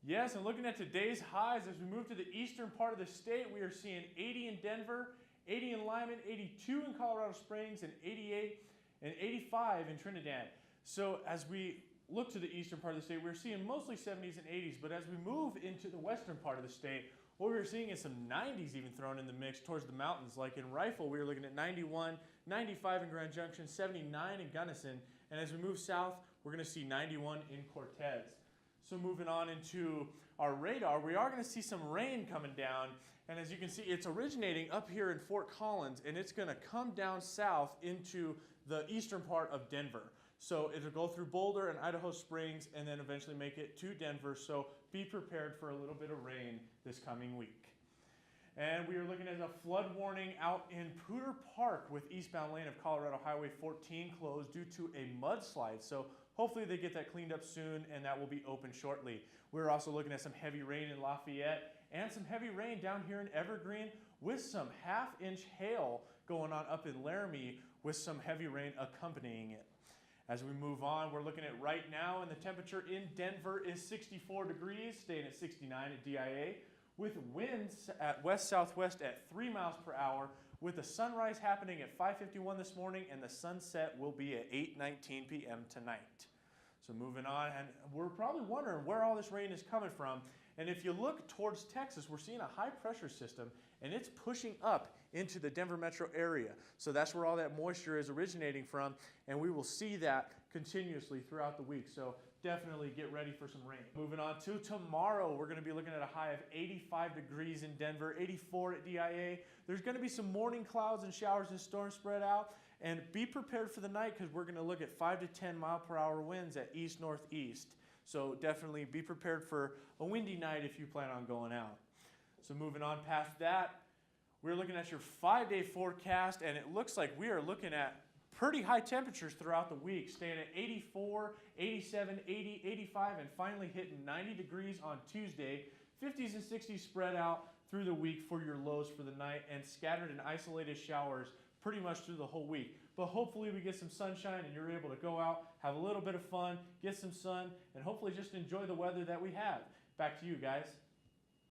Yes, and looking at today's highs, as we move to the eastern part of the state, we are seeing 80 in Denver, 80 in Lyman, 82 in Colorado Springs, and 88 and 85 in Trinidad. So as we look to the eastern part of the state, we're seeing mostly 70s and 80s, but as we move into the western part of the state, what we're seeing is some 90s even thrown in the mix towards the mountains. Like in Rifle, we were looking at 91, 95 in Grand Junction, 79 in Gunnison, and as we move south, we're going to see 91 in Cortez. So moving on into our radar, we are going to see some rain coming down. And as you can see, it's originating up here in Fort Collins, and it's going to come down south into the eastern part of Denver. So it'll go through Boulder and Idaho Springs and then eventually make it to Denver. So be prepared for a little bit of rain this coming week. And we are looking at a flood warning out in Poudre Park with eastbound lane of Colorado Highway 14 closed due to a mudslide. So hopefully they get that cleaned up soon and that will be open shortly. We're also looking at some heavy rain in Lafayette and some heavy rain down here in Evergreen with some half-inch hail going on up in Laramie with some heavy rain accompanying it. As we move on, we're looking at right now, and the temperature in Denver is 64 degrees, staying at 69 at DIA, with winds at west-southwest at 3 miles per hour, with the sunrise happening at 5:51 this morning, and the sunset will be at 8:19 p.m. tonight. So moving on, and we're probably wondering where all this rain is coming from. And if you look towards Texas, we're seeing a high pressure system, and it's pushing up into the Denver metro area. So that's where all that moisture is originating from, and we will see that continuously throughout the week. So definitely get ready for some rain. Moving on to tomorrow, we're going to be looking at a high of 85 degrees in Denver, 84 at DIA. There's going to be some morning clouds and showers and storms spread out, and be prepared for the night because we're going to look at 5 to 10 mile per hour winds at east-northeast. So definitely be prepared for a windy night if you plan on going out. So moving on past that, we're looking at your 5-day forecast, and it looks like we are looking at pretty high temperatures throughout the week, staying at 84, 87, 80, 85, and finally hitting 90 degrees on Tuesday. 50s and 60s spread out through the week for your lows for the night, and scattered and isolated showers pretty much through the whole week. But hopefully we get some sunshine and you're able to go out, have a little bit of fun, get some sun, and hopefully just enjoy the weather that we have. Back to you guys.